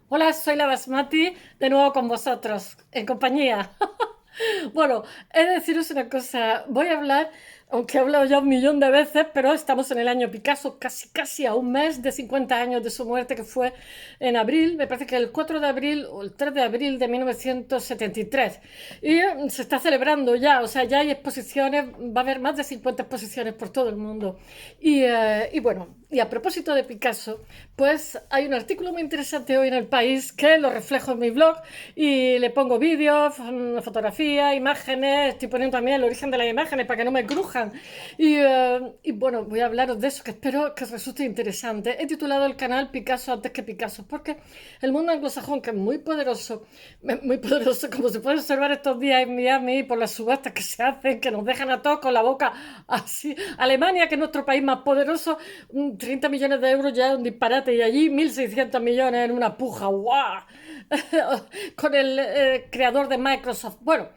Hola, soy la Basmati, de nuevo con vosotros, en compañía. Bueno, he de deciros una cosa, voy a hablar, aunque he hablado ya un millón de veces, pero estamos en el año Picasso, casi a un mes de 50 años de su muerte, que fue en abril, me parece que el 4 de abril o el 3 de abril de 1973. Y se está celebrando ya, o sea, ya hay exposiciones, va a haber más de 50 exposiciones por todo el mundo. Y bueno, y a propósito de Picasso, pues hay un artículo muy interesante hoy en El País que lo reflejo en mi blog y le pongo vídeos, fotografías, imágenes, estoy poniendo también el origen de las imágenes para que no me crujan. Y bueno, voy a hablaros de eso que espero que os resulte interesante. He titulado el canal Picasso antes que Picasso, porque el mundo anglosajón, que es muy poderoso, como se puede observar estos días en Miami por las subastas que se hacen, que nos dejan a todos con la boca así. Alemania, que es nuestro país más poderoso, 30 millones de euros ya es un disparate, y allí 1.600 millones en una puja. ¡Guau! Con el creador de Microsoft. Bueno,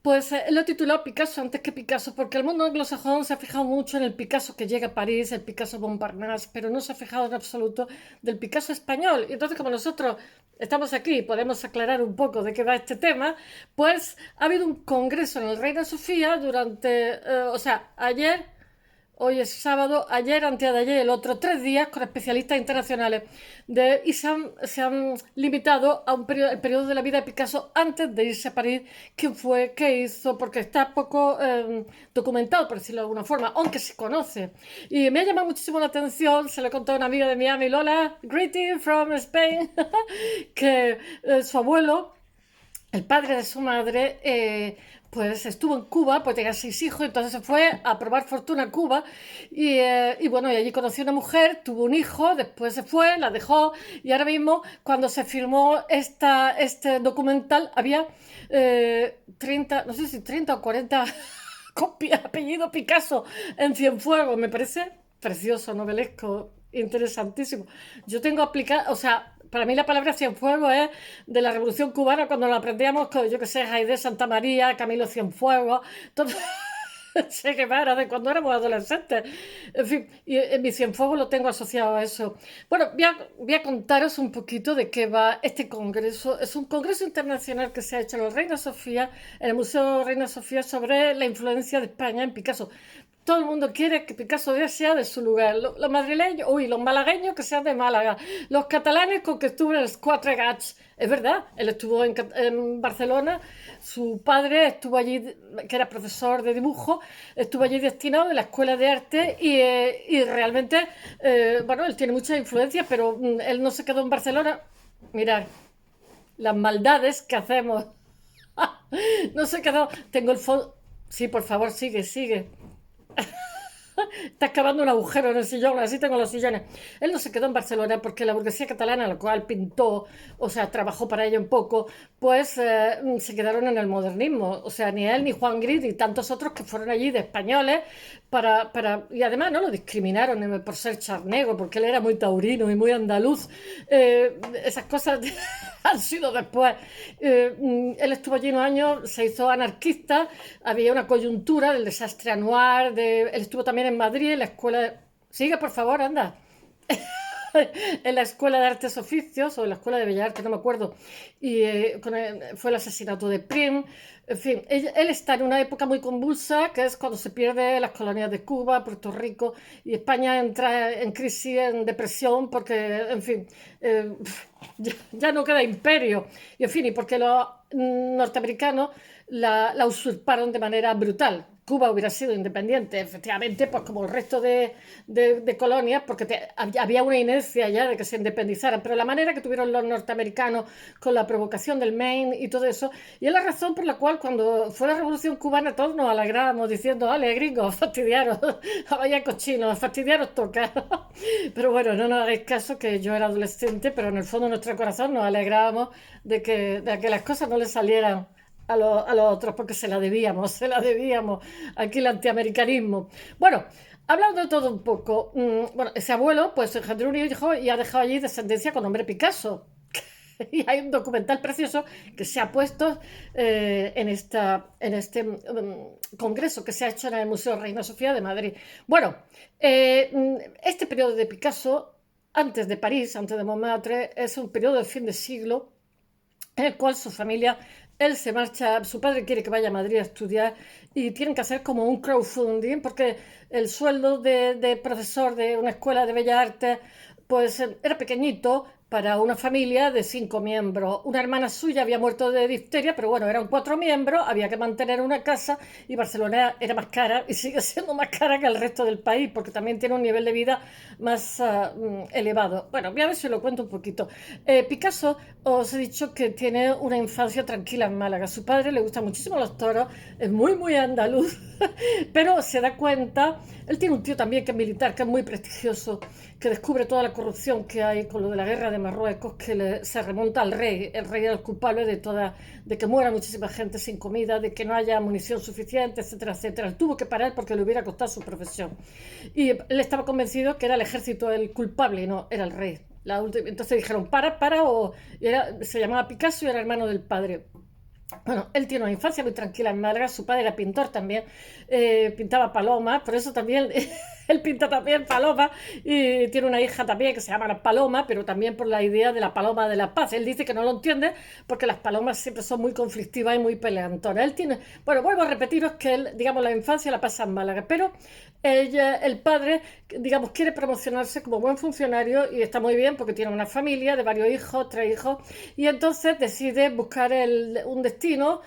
pues lo he titulado Picasso antes que Picasso, porque el mundo anglosajón se ha fijado mucho en el Picasso que llega a París, el Picasso Montparnasse, pero no se ha fijado en absoluto del Picasso español. Y entonces, como nosotros estamos aquí y podemos aclarar un poco de qué va este tema, pues ha habido un congreso en el Reina Sofía durante, o sea, ayer. Hoy es sábado, ayer, antes de ayer, el otro, 3 días con especialistas internacionales y se han limitado a el periodo de la vida de Picasso antes de irse a París, quién fue, qué hizo, porque está poco documentado, por decirlo de alguna forma, aunque se conoce. Y me ha llamado muchísimo la atención, se lo he contado a una amiga de Miami, Lola, greeting from Spain, que su abuelo, el padre de su madre, pues estuvo en Cuba, pues tenía 6 hijos, entonces se fue a probar fortuna a Cuba y bueno, y allí conoció una mujer, tuvo un hijo, después se fue, la dejó y ahora mismo cuando se filmó este documental había 30, no sé si 30 o 40 copias, apellido Picasso en Cienfuegos, me parece precioso, novelesco, interesantísimo. Yo tengo aplicado, o sea, para mí la palabra Cienfuegos es de la Revolución Cubana, cuando lo aprendíamos con, yo que sé, Jaide Santa María, Camilo Cienfuegos, todo, Che Guevara, de cuando éramos adolescentes. En fin, y en mi Cienfuegos lo tengo asociado a eso. Bueno, voy a contaros un poquito de qué va este congreso. Es un congreso internacional que se ha hecho en el Reina Sofía, en el Museo Reina Sofía, sobre la influencia de España en Picasso. Todo el mundo quiere que Picasso sea de su lugar. Los madrileños, los malagueños que sean de Málaga. Los catalanes con que estuvo en els Quatre Gats. Es verdad, él estuvo en Barcelona, su padre estuvo allí, que era profesor de dibujo, estuvo allí destinado en la Escuela de Arte y realmente, bueno, él tiene mucha influencia, pero él no se quedó en Barcelona. Mirad, las maldades que hacemos. No se quedó. Tengo el fondo. Sí, por favor, sigue, sigue. Está excavando un agujero en el sillón, así tengo los sillones. Él no se quedó en Barcelona porque la burguesía catalana, la cual pintó, o sea, trabajó para ella un poco, pues se quedaron en el modernismo. O sea, ni él, ni Juan Gris, ni tantos otros que fueron allí de españoles y además no lo discriminaron por ser charnego, porque él era muy taurino y muy andaluz. Esas cosas han sido después. Él estuvo allí unos años, se hizo anarquista, había una coyuntura del desastre anual, él estuvo también en Madrid, en la escuela. Sigue, por favor, anda. En la Escuela de Artes Oficios o en la Escuela de Bellas Artes, no me acuerdo, y fue el asesinato de Prim. En fin, él está en una época muy convulsa, que es cuando se pierde las colonias de Cuba, Puerto Rico, y España entra en crisis, en depresión, porque, en fin, ya no queda imperio. Y, en fin, y porque los norteamericanos la usurparon de manera brutal. Cuba hubiera sido independiente, efectivamente, pues como el resto de colonias, porque había una inercia ya de que se independizaran, pero la manera que tuvieron los norteamericanos con la provocación del Maine y todo eso, y es la razón por la cual cuando fue la Revolución Cubana todos nos alegrábamos diciendo, vale, gringos, fastidiaros, vaya cochinos, fastidiaros toca. Pero bueno, no nos hagáis caso que yo era adolescente, pero en el fondo de nuestro corazón nos alegrábamos de que las cosas no le salieran a los otros, porque se la debíamos, aquí el antiamericanismo. Bueno, hablando de todo un poco, bueno, ese abuelo pues engendró un hijo y ha dejado allí descendencia con nombre Picasso. Y hay un documental precioso que se ha puesto en este congreso que se ha hecho en el Museo Reina Sofía de Madrid. Bueno, este periodo de Picasso antes de París, antes de Montmartre, es un periodo de fin de siglo en el cual su familia, él se marcha, su padre quiere que vaya a Madrid a estudiar y tienen que hacer como un crowdfunding porque el sueldo de profesor de una escuela de bellas artes pues era pequeñito para una familia de 5 miembros. Una hermana suya había muerto de difteria, pero bueno, eran 4 miembros, había que mantener una casa y Barcelona era más cara y sigue siendo más cara que el resto del país porque también tiene un nivel de vida más elevado. Bueno, voy a ver si lo cuento un poquito. Picasso, os he dicho que tiene una infancia tranquila en Málaga. A su padre le gustan muchísimo los toros, es muy, muy andaluz, pero se da cuenta, él tiene un tío también que es militar, que es muy prestigioso, que descubre toda la corrupción que hay con lo de la guerra de Marruecos, que se remonta al rey. El rey era el culpable de que muera muchísima gente sin comida, de que no haya munición suficiente, etcétera, etcétera. Él tuvo que parar porque le hubiera costado su profesión. Y él estaba convencido que era el ejército el culpable y no, era el rey. Entonces dijeron, para, se llamaba Picasso y era hermano del padre. Bueno, él tiene una infancia muy tranquila en Málaga, su padre era pintor también, pintaba palomas, por eso también él pinta también palomas y tiene una hija también que se llama la Paloma, pero también por la idea de la paloma de la paz. Él dice que no lo entiende porque las palomas siempre son muy conflictivas y muy peleantonas. Él tiene, bueno, vuelvo a repetiros que él, digamos, la infancia la pasa en Málaga, pero el padre, digamos, quiere promocionarse como buen funcionario y está muy bien porque tiene una familia de varios hijos, 3 hijos, y entonces decide buscar un destino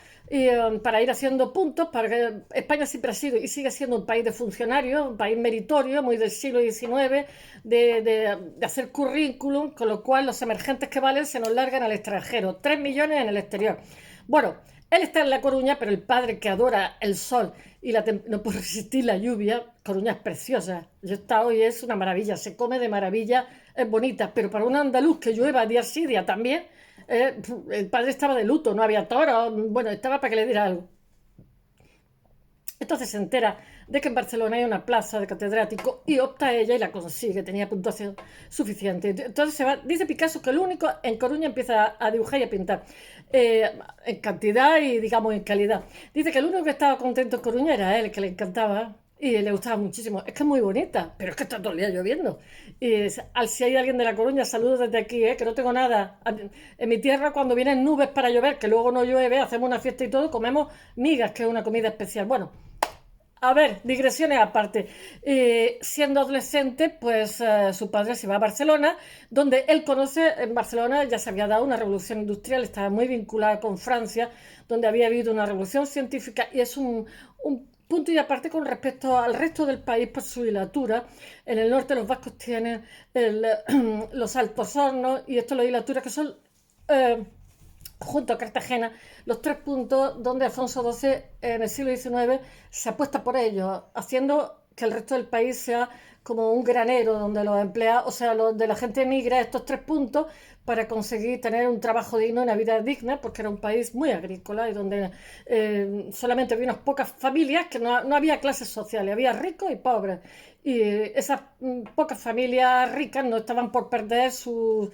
para ir haciendo puntos, para que España siempre ha sido y sigue siendo un país de funcionarios, un país meritorio, muy del siglo XIX, de hacer currículum, con lo cual los emergentes que valen se nos largan al extranjero, 3 millones en el exterior. Bueno, él está en La Coruña, pero el padre que adora el sol y no puede resistir la lluvia. Coruña es preciosa. Yo he estado y es una maravilla. Se come de maravilla, es bonita. Pero para un andaluz que llueva día sí, día también, el padre estaba de luto, no había toro. Bueno, estaba para que le diera algo. Entonces se entera de que en Barcelona hay una plaza de catedrático y opta a ella y la consigue, tenía puntuación suficiente. Entonces se va, dice Picasso que el único en Coruña empieza a dibujar y a pintar, en cantidad y digamos en calidad. Dice que el único que estaba contento en Coruña era él, que le encantaba y le gustaba muchísimo. Es que es muy bonita, pero es que está todo el día lloviendo. Si hay alguien de La Coruña, saludos desde aquí, que no tengo nada. En mi tierra, cuando vienen nubes para llover, que luego no llueve, hacemos una fiesta y todo, comemos migas, que es una comida especial. Bueno, a ver, digresiones aparte. Siendo adolescente, pues su padre se va a Barcelona, donde él conoce, en Barcelona ya se había dado una revolución industrial, estaba muy vinculada con Francia, donde había habido una revolución científica y es un punto y aparte con respecto al resto del país por su hilatura. En el norte los vascos tienen los Altos Hornos y esto los hilaturas que son... eh, junto a Cartagena, los 3 puntos donde Alfonso XII en el siglo XIX se apuesta por ellos, haciendo que el resto del país sea como un granero donde los empleados, o sea, donde la gente emigra a estos 3 puntos para conseguir tener un trabajo digno y una vida digna, porque era un país muy agrícola y donde solamente había unas pocas familias, que no había clases sociales, había ricos y pobres. Y esas pocas familias ricas no estaban por perder su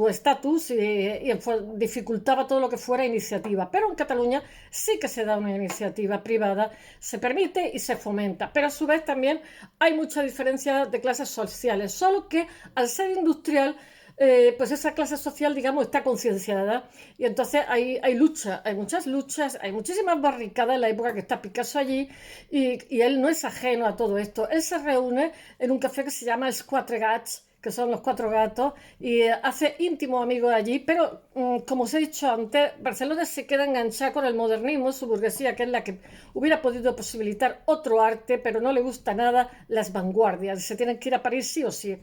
estatus y dificultaba todo lo que fuera iniciativa. Pero en Cataluña sí que se da una iniciativa privada, se permite y se fomenta. Pero a su vez también hay mucha diferencia de clases sociales, solo que al ser industrial pues esa clase social, digamos, está concienciada y entonces hay lucha, hay muchas luchas, hay muchísimas barricadas en la época que está Picasso allí y él no es ajeno a todo esto. Él se reúne en un café que se llama Els Quatre Gats, que son los 4 gatos, y hace íntimos amigos allí, pero como os he dicho antes, Barcelona se queda enganchada con el modernismo, su burguesía, que es la que hubiera podido posibilitar otro arte, pero no le gusta nada las vanguardias, se tienen que ir a París sí o sí.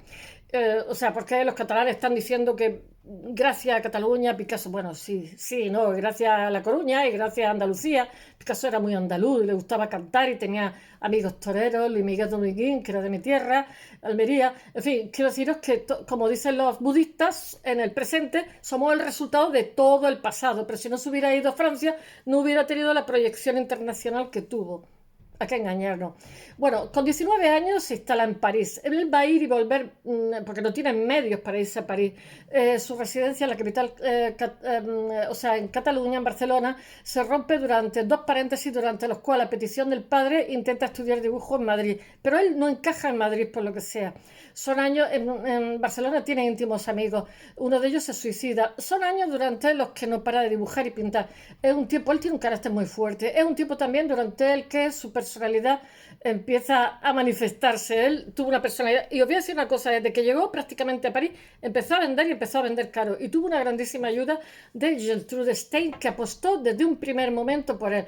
O sea, porque los catalanes están diciendo que gracias a Cataluña, Picasso, bueno, sí, sí, no, gracias a La Coruña y gracias a Andalucía, Picasso era muy andaluz, le gustaba cantar y tenía amigos toreros, Luis Miguel Dominguín, que era de mi tierra, Almería, en fin, quiero deciros que, como dicen los budistas, en el presente somos el resultado de todo el pasado, pero si no se hubiera ido a Francia, no hubiera tenido la proyección internacional que tuvo. ¿A qué engañarnos? Bueno, con 19 años se instala en París. Él va a ir y volver porque no tiene medios para irse a París. Su residencia en la capital, o sea, en Cataluña, en Barcelona, se rompe durante dos paréntesis durante los cuales, a petición del padre, intenta estudiar dibujo en Madrid. Pero él no encaja en Madrid por lo que sea. Son años, en Barcelona tiene íntimos amigos. Uno de ellos se suicida. Son años durante los que no para de dibujar y pintar. Es un tiempo, él tiene un carácter muy fuerte. Es un tiempo también durante el que su personalidad empieza a manifestarse. Él tuvo una personalidad, y os voy a decir una cosa, desde que llegó prácticamente a París, empezó a vender y empezó a vender caro. Y tuvo una grandísima ayuda de Gertrude Stein, que apostó desde un primer momento por él.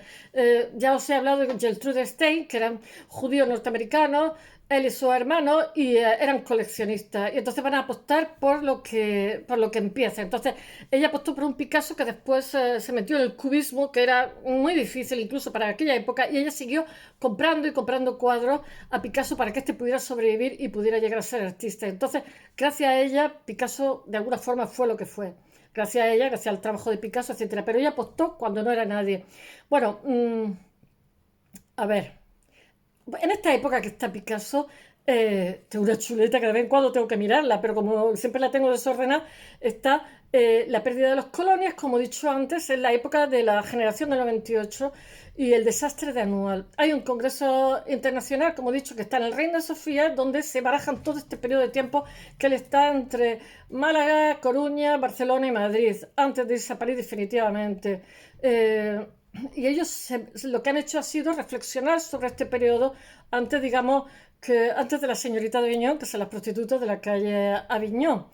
Ya os he hablado de Gertrude Stein, que eran judíos norteamericanos, él y su hermano, y eran coleccionistas, y entonces van a apostar por lo que empieza. Entonces ella apostó por un Picasso que después se metió en el cubismo, que era muy difícil incluso para aquella época, y ella siguió comprando y comprando cuadros a Picasso para que éste pudiera sobrevivir y pudiera llegar a ser artista. Entonces, gracias a ella, Picasso de alguna forma fue lo que fue. Gracias a ella, gracias al trabajo de Picasso, etcétera. Pero ella apostó cuando no era nadie. Bueno, a ver, en esta época que está Picasso, tengo una chuleta que de vez en cuando tengo que mirarla, pero como siempre la tengo desordenada, está la pérdida de las colonias, como he dicho antes, en la época de la generación del 98 y el desastre de Anual. Hay un congreso internacional, como he dicho, que está en el Reina Sofía, donde se barajan todo este periodo de tiempo que él está entre Málaga, Coruña, Barcelona y Madrid, antes de irse a París definitivamente. Y ellos lo que han hecho ha sido reflexionar sobre este periodo antes, digamos, que antes de la señorita de Aviñón, que son las prostitutas de la calle Aviñón.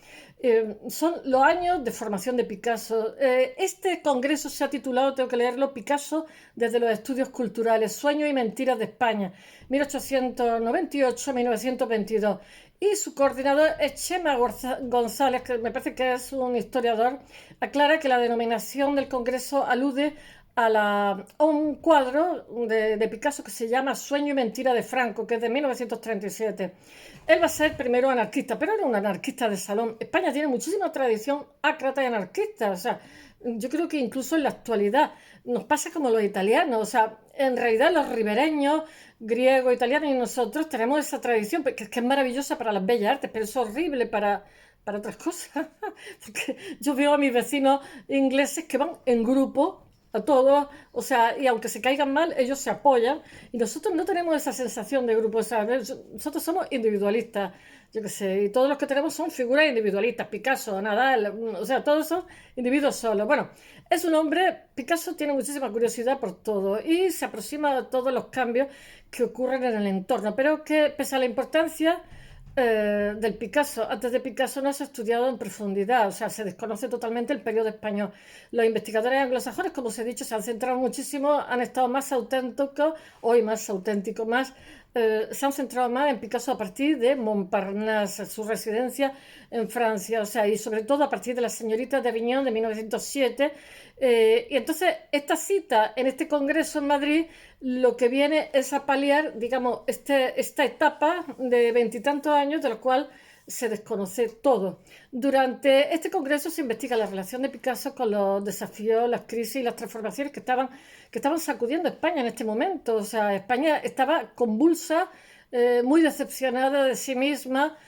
Son los años de formación de Picasso. Este congreso se ha titulado, tengo que leerlo, Picasso desde los estudios culturales, Sueños y mentiras de España, 1898-1922. Y su coordinador es Chema González, que me parece que es un historiador, aclara que la denominación del congreso alude a un cuadro de Picasso que se llama Sueño y mentira de Franco, que es de 1937. Él va a ser primero anarquista, pero era un anarquista de salón. España tiene muchísima tradición ácrata y anarquista. O sea, yo creo que incluso en la actualidad nos pasa como los italianos. O sea, en realidad los ribereños, griegos, italianos y nosotros tenemos esa tradición, que es maravillosa para las bellas artes, pero es horrible para otras cosas. Porque yo veo a mis vecinos ingleses que van en grupo a todos, o sea, y aunque se caigan mal, ellos se apoyan, y nosotros no tenemos esa sensación de grupo, o sea, nosotros somos individualistas, yo qué sé, y todos los que tenemos son figuras individualistas, Picasso, Nadal, o sea, todos son individuos solos. Bueno, es un hombre, Picasso tiene muchísima curiosidad por todo y se aproxima a todos los cambios que ocurren en el entorno, pero que pese a la importancia del Picasso. Antes de Picasso no se ha estudiado en profundidad, o sea, se desconoce totalmente el periodo español. Los investigadores anglosajones, como os he dicho, se han centrado muchísimo, han estado más auténticos, hoy más auténticos, se han centrado más en Picasso a partir de Montparnasse, su residencia en Francia, o sea, y sobre todo a partir de La señorita de Aviñón de 1907. Y entonces esta cita en este congreso en Madrid lo que viene es a paliar, digamos, esta etapa de veintitantos años de la cual se desconoce todo. Durante este congreso se investiga la relación de Picasso con los desafíos, las crisis y las transformaciones que estaban sacudiendo a España en este momento. O sea, España estaba convulsa, muy decepcionada de sí misma,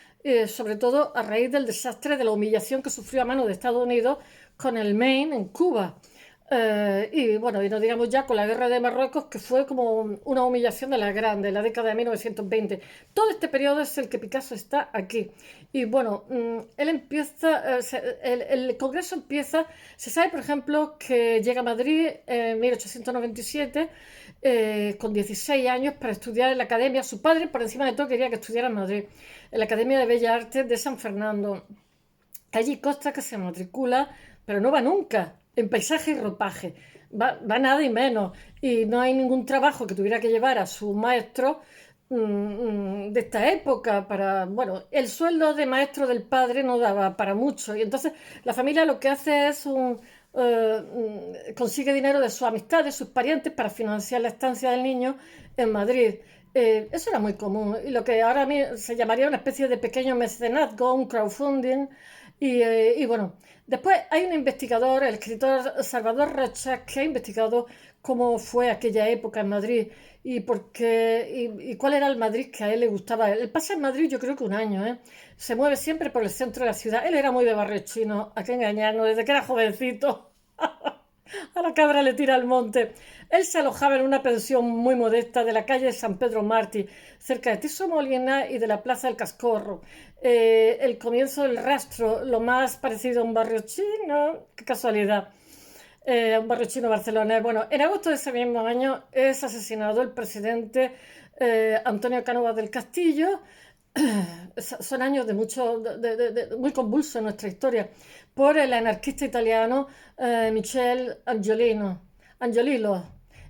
sobre todo a raíz del desastre de la humillación que sufrió a mano de Estados Unidos con el Maine en Cuba. Y bueno, y no digamos ya con la guerra de Marruecos, que fue como una humillación de la grande, en la década de 1920. Todo este periodo es el que Picasso está aquí. Y bueno, él empieza, el Congreso empieza, se sabe por ejemplo que llega a Madrid en 1897 con 16 años para estudiar en la academia. Su padre por encima de todo quería que estudiara en Madrid, en la Academia de Bellas Artes de San Fernando. Allí consta que se matricula, pero no va nunca, en paisaje y ropaje. Va nada y menos. Y no hay ningún trabajo que tuviera que llevar a su maestro de esta época para, bueno, el sueldo de maestro del padre no daba para mucho. Y entonces la familia lo que hace es consigue dinero de sus amistades, sus parientes, para financiar la estancia del niño en Madrid. Eso era muy común. Y lo que ahora se llamaría una especie de pequeño mecenazgo, un crowdfunding, Y bueno, después hay un investigador, el escritor Salvador Rocha, que ha investigado cómo fue aquella época en Madrid y, y cuál era el Madrid que a él le gustaba. Él pasa en Madrid yo creo que un año, ¿eh? Se mueve siempre por el centro de la ciudad. Él era muy de barrio chino, a qué engañarnos, desde que era jovencito. A la cabra le tira al monte. Él se alojaba en una pensión muy modesta de la calle San Pedro Mártir, cerca de Tirso Molina y de la Plaza del Cascorro. El comienzo del rastro, lo más parecido a un barrio chino, qué casualidad, un barrio chino de Barcelona. Bueno, en agosto de ese mismo año es asesinado el presidente Antonio Cánovas del Castillo. Son años de mucho, muy convulsos en nuestra historia, por el anarquista italiano Michel Angiolillo.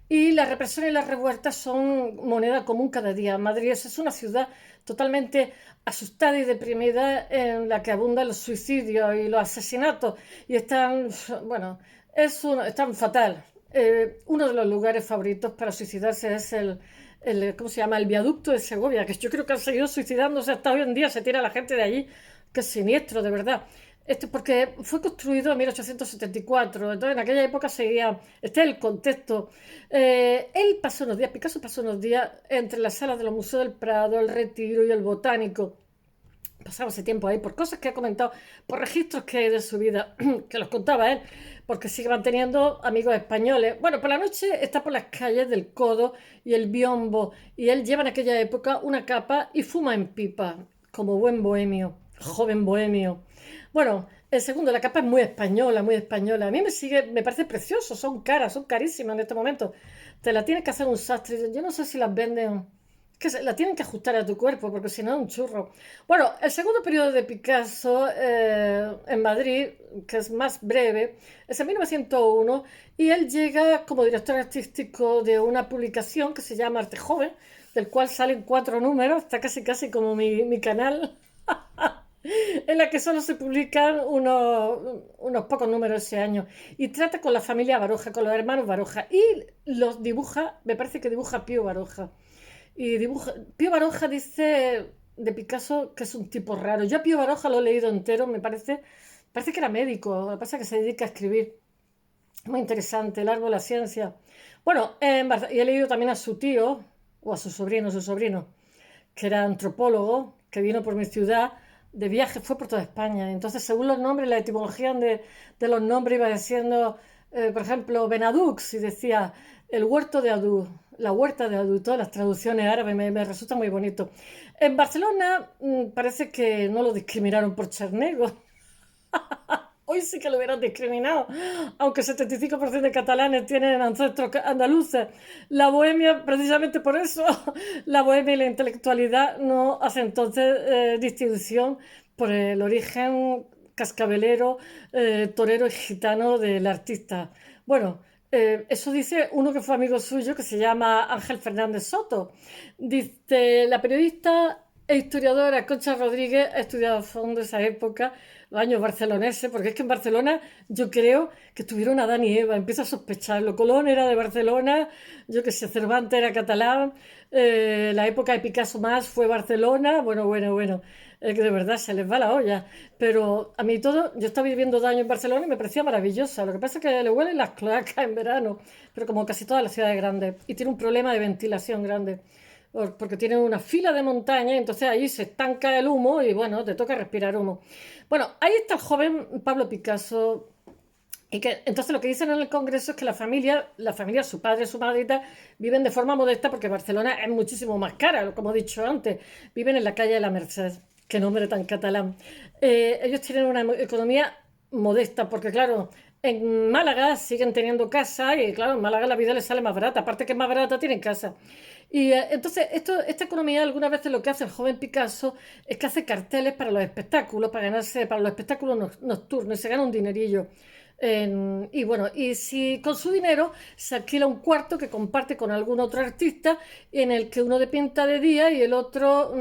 Y la represión y las revueltas son moneda común cada día. Madrid es una ciudad totalmente asustada y deprimida en la que abundan los suicidios y los asesinatos. Y están, bueno, están fatal. Uno de los lugares favoritos para suicidarse es ¿cómo se llama? El viaducto de Segovia, que yo creo que han seguido suicidándose hasta hoy en día, se tira la gente de allí, que es siniestro, de verdad. Porque fue construido en 1874, entonces en aquella época seguía, este es el contexto. Él pasó unos días, Picasso pasó unos días entre las salas de los museos del Prado, el Retiro y el Botánico. Pasaba ese tiempo ahí por cosas que ha comentado, por registros que hay de su vida, que los contaba él, porque sigue manteniendo amigos españoles. Bueno, por la noche está por las calles del Codo y el Biombo, y él lleva en aquella época una capa y fuma en pipa, como buen bohemio, joven bohemio. Bueno, el segundo, la capa es muy española, muy española. A mí me parece precioso, son caras, son carísimas en este momento. Te la tienes que hacer un sastre. Yo no sé si las venden, que la tienen que ajustar a tu cuerpo, porque si no es un churro. Bueno, el segundo periodo de Picasso en Madrid, que es más breve, es en 1901, y él llega como director artístico de una publicación que se llama Arte Joven, del cual salen 4 números, está casi casi como mi canal, en la que solo se publican unos pocos números ese año. Y trata con la familia Baroja, con los hermanos Baroja. Y los dibuja, me parece que dibuja Pío Baroja. Pío Baroja dice de Picasso que es un tipo raro. Yo a Pío Baroja lo he leído entero, parece que era médico, lo que pasa es que se dedica a escribir. Muy interesante, el árbol de la ciencia. Bueno, y he leído también a su tío, o a su sobrino, que era antropólogo, que vino por mi ciudad de viaje, fue por toda España. Entonces, según los nombres, la etimología de los nombres iba diciendo, por ejemplo, Benadux, y decía el huerto de Adú, la huerta de Adú, todas las traducciones árabes me resulta muy bonito. En Barcelona parece que no lo discriminaron por Charnego. Hoy sí que lo hubieran discriminado, aunque el 75% de catalanes tienen ancestros andaluces. La bohemia, precisamente por eso, la bohemia y la intelectualidad no hacen entonces distinción por el origen cascabelero, torero y gitano del artista. Bueno, eso dice uno que fue amigo suyo, que se llama Ángel Fernández Soto. Dice, la periodista e historiadora Concha Rodríguez ha estudiado a fondo esa época, los años barceloneses, porque es que en Barcelona yo creo que estuvieron Adán y Eva, empiezo a sospecharlo. Colón era de Barcelona, yo que sé, Cervantes era catalán, la época de Picasso más fue Barcelona, bueno, es que de verdad se les va la olla. Pero a mí todo, yo estaba viviendo 2 años en Barcelona y me parecía maravillosa, lo que pasa es que le huelen las cloacas en verano, pero como casi todas las ciudades grandes, y tiene un problema de ventilación grande porque tienen una fila de montaña, entonces ahí se estanca el humo y bueno, te toca respirar humo. Bueno, ahí está el joven Pablo Picasso. Y que entonces lo que dicen en el Congreso es que la familia, su padre, su madre y tal, viven de forma modesta porque Barcelona es muchísimo más cara, como he dicho antes. Viven en la calle de la Merced, qué nombre tan catalán. Ellos tienen una economía modesta porque, claro, en Málaga siguen teniendo casa y, claro, en Málaga la vida les sale más barata. Aparte que es más barata, tienen casa. Y entonces, esta economía algunas veces lo que hace el joven Picasso es que hace carteles para los espectáculos, para ganarse, para los espectáculos nocturnos y se gana un dinerillo. Y bueno, y si con su dinero se alquila un cuarto que comparte con algún otro artista en el que uno de pinta de día y el otro,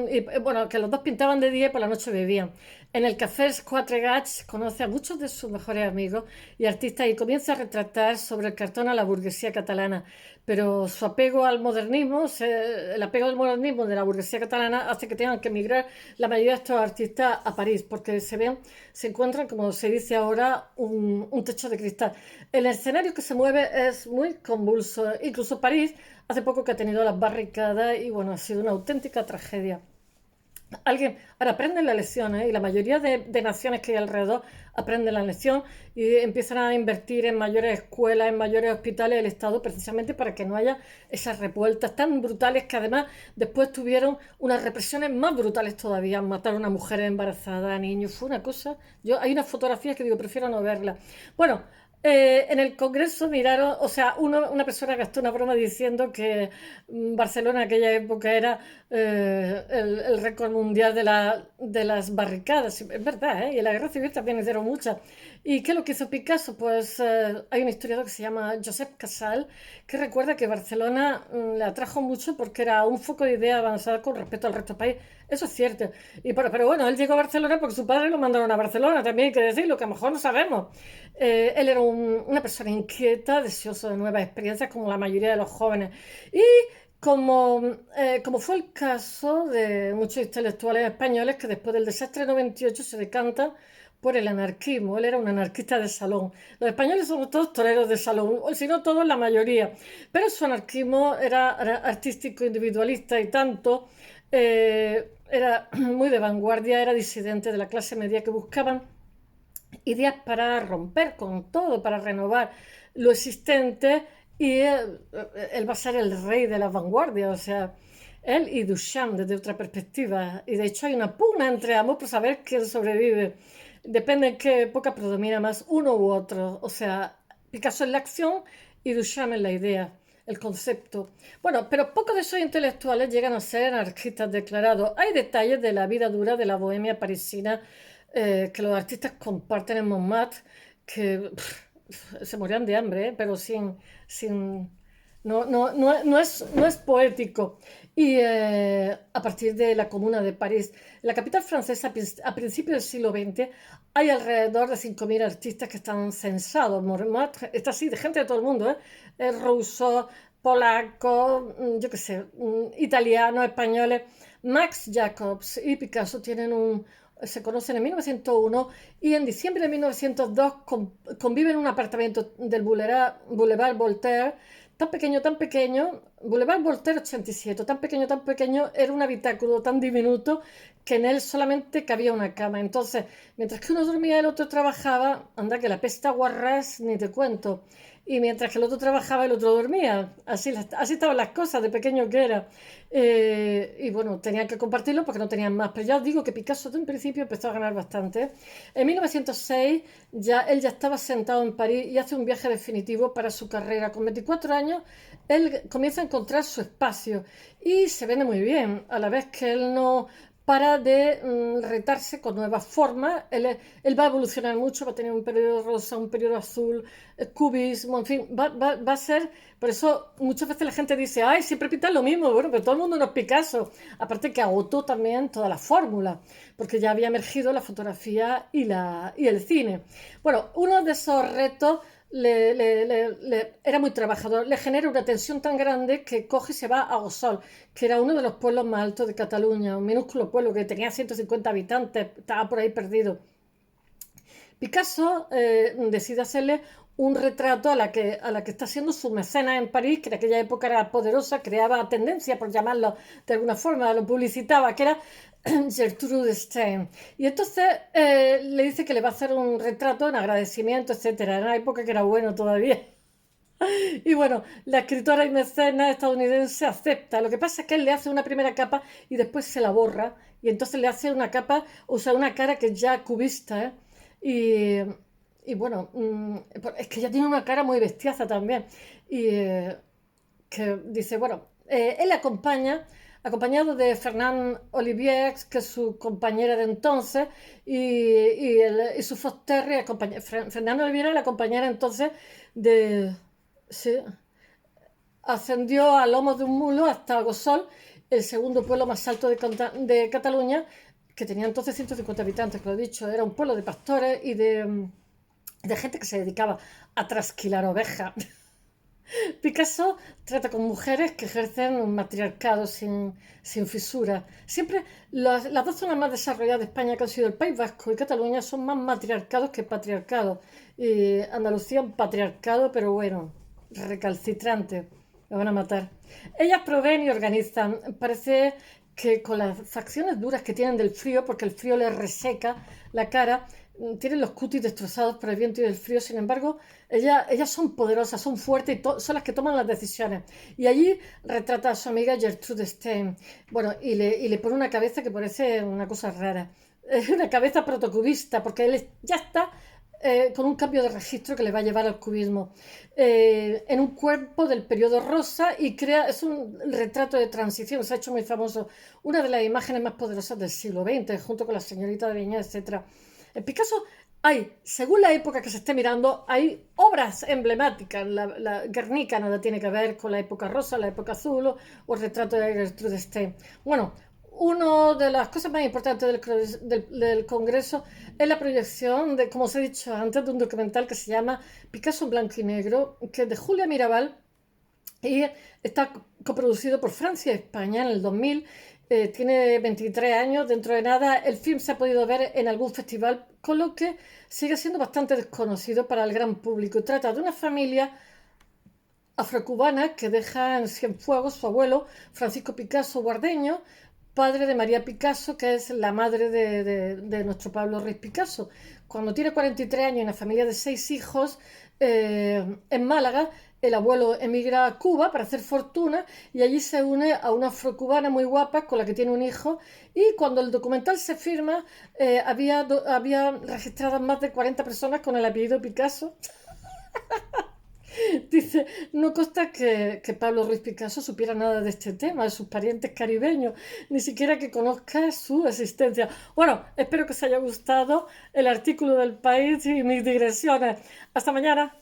bueno, que los dos pintaban de día y por la noche bebían. En el Café Els Quatre Gats conoce a muchos de sus mejores amigos y artistas y comienza a retratar sobre el cartón a la burguesía catalana. Pero su apego al modernismo, el apego al modernismo de la burguesía catalana hace que tengan que emigrar la mayoría de estos artistas a París, porque se encuentran, como se dice ahora, un techo de cristal. El escenario que se mueve es muy convulso. Incluso París hace poco que ha tenido las barricadas y bueno, ha sido una auténtica tragedia. Ahora aprenden la lección, ¿eh? Y la mayoría de naciones que hay alrededor aprenden la lección y empiezan a invertir en mayores escuelas, en mayores hospitales del Estado, precisamente para que no haya esas revueltas tan brutales que además después tuvieron unas represiones más brutales todavía. Mataron a mujeres embarazadas, a niños, fue una cosa. Hay unas fotografías que digo, prefiero no verlas. Bueno, en el Congreso miraron, o sea, una persona gastó una broma diciendo que Barcelona en aquella época era el récord mundial de las barricadas. Es verdad, ¿eh? Y en la guerra civil también hicieron muchas. ¿Y qué es lo que hizo Picasso? Pues hay un historiador que se llama Josep Casal que recuerda que Barcelona le atrajo mucho porque era un foco de idea avanzada con respecto al resto del país. Eso es cierto. Pero bueno, él llegó a Barcelona porque su padre lo mandaron a Barcelona, también hay que decirlo, que a lo mejor no sabemos. Él era una persona inquieta, deseoso de nuevas experiencias, como la mayoría de los jóvenes. Y como fue el caso de muchos intelectuales españoles que después del desastre de 98 se decantan por el anarquismo. Él era un anarquista de salón. Los españoles somos todos toreros de salón, o si no todos, la mayoría. Pero su anarquismo era artístico, individualista y tanto. Era muy de vanguardia, era disidente de la clase media que buscaban ideas para romper con todo, para renovar lo existente y él va a ser el rey de la vanguardia, o sea, él y Duchamp desde otra perspectiva. Y de hecho hay una pugna entre ambos por saber quién sobrevive. Depende en qué época predomina más uno u otro. O sea, Picasso en la acción y Duchamp en la idea, el concepto. Bueno, pero pocos de esos intelectuales llegan a ser anarquistas declarados. Hay detalles de la vida dura de la bohemia parisina que los artistas comparten en Montmartre, que se morían de hambre, pero sin no es poético. Y a partir de la Comuna de París, la capital francesa, a principios del siglo XX, hay alrededor de 5.000 artistas que están censados. Montmartre está así, de gente de todo el mundo, ¿eh? Rusos, polacos, yo qué sé, italianos, españoles. Max Jacobs y Picasso se conocen en 1901 y en diciembre de 1902 conviven en un apartamento del Boulevard Voltaire, tan pequeño, Boulevard Voltaire 87, tan pequeño, era un habitáculo tan diminuto que en él solamente cabía una cama. Entonces, mientras que uno dormía, el otro trabajaba, anda que la pesta guarras ni te cuento. Y mientras que el otro trabajaba, el otro dormía. Así estaban las cosas, de pequeño que era. Y bueno, tenían que compartirlo porque no tenían más. Pero ya os digo que Picasso en principio empezó a ganar bastante. En 1906 él ya estaba sentado en París y hace un viaje definitivo para su carrera. Con 24 años, él comienza a encontrar su espacio y se vende muy bien, a la vez que él no para de retarse con nuevas formas. Él va a evolucionar mucho, va a tener un periodo rosa, un periodo azul, cubismo, en fin, va a ser. Por eso muchas veces la gente dice, ay, siempre pintan lo mismo. Bueno, pero todo el mundo no es Picasso. Aparte que agotó también toda la fórmula, porque ya había emergido la fotografía y el cine. Bueno, uno de esos retos era muy trabajador, le genera una tensión tan grande que coge y se va a Osol, que era uno de los pueblos más altos de Cataluña, un minúsculo pueblo que tenía 150 habitantes, estaba por ahí perdido. Picasso decide hacerle un retrato a la que está siendo su mecenas en París, que en aquella época era poderosa, creaba tendencia, por llamarlo de alguna forma, lo publicitaba, que era Gertrude Stein. Y entonces le dice que le va a hacer un retrato en agradecimiento, etcétera. En una época que era bueno todavía. Y bueno, la escritora y mecenas estadounidense acepta. Lo que pasa es que él le hace una primera capa y después se la borra. Y entonces le hace una capa, o sea, una cara que es ya cubista, ¿eh? Y bueno, es que ella tiene una cara muy bestiaza también. Y que dice, bueno, él acompaña acompañado de Fernand Olivier, que es su compañera de entonces, y su Fosterre, Fernand Olivier, la compañera entonces de... Sí, ascendió a lomos de un mulo hasta Gosol, el segundo pueblo más alto de Cataluña, que tenía entonces 150 habitantes, que lo he dicho, era un pueblo de pastores y de gente que se dedicaba a trasquilar ovejas. Picasso trata con mujeres que ejercen un matriarcado sin fisuras. Siempre las dos zonas más desarrolladas de España, que han sido el País Vasco y Cataluña, son más matriarcados que patriarcados. Y Andalucía un patriarcado, pero bueno, recalcitrante. Me van a matar. Ellas proveen y organizan. Parece que con las facciones duras que tienen del frío, porque el frío les reseca la cara, tienen los cutis destrozados por el viento y el frío. Sin embargo, ellas son poderosas, son fuertes y son las que toman las decisiones. Y allí retrata a su amiga Gertrude Stein. Bueno, y le pone una cabeza que parece una cosa rara. Es una cabeza protocubista, porque él ya está con un cambio de registro que le va a llevar al cubismo, en un cuerpo del periodo rosa, y es un retrato de transición, se ha hecho muy famoso, una de las imágenes más poderosas del siglo XX, junto con la señorita de Viñas, etc. En Picasso según la época que se esté mirando, hay obras emblemáticas. La Guernica nada tiene que ver con la época rosa, la época azul o el retrato de Gertrude Stein. Bueno, una de las cosas más importantes del Congreso es la proyección de, como os he dicho antes, de un documental que se llama Picasso en blanco y negro, que es de Julia Mirabal y está coproducido por Francia y España en el 2000. Tiene 23 años, dentro de nada el film se ha podido ver en algún festival, con lo que sigue siendo bastante desconocido para el gran público. Trata de una familia afrocubana que deja en Cienfuegos su abuelo, Francisco Picasso Guardeño, padre de María Picasso, que es la madre de nuestro Pablo Ruiz Picasso. Cuando tiene 43 años y una familia de 6 hijos, en Málaga, el abuelo emigra a Cuba para hacer fortuna y allí se une a una afrocubana muy guapa con la que tiene un hijo, y cuando el documental se firma, había registradas más de 40 personas con el apellido Picasso. Dice, no consta que Pablo Ruiz Picasso supiera nada de este tema, de sus parientes caribeños, ni siquiera que conozca su existencia. Bueno, espero que os haya gustado el artículo del País y mis digresiones. Hasta mañana.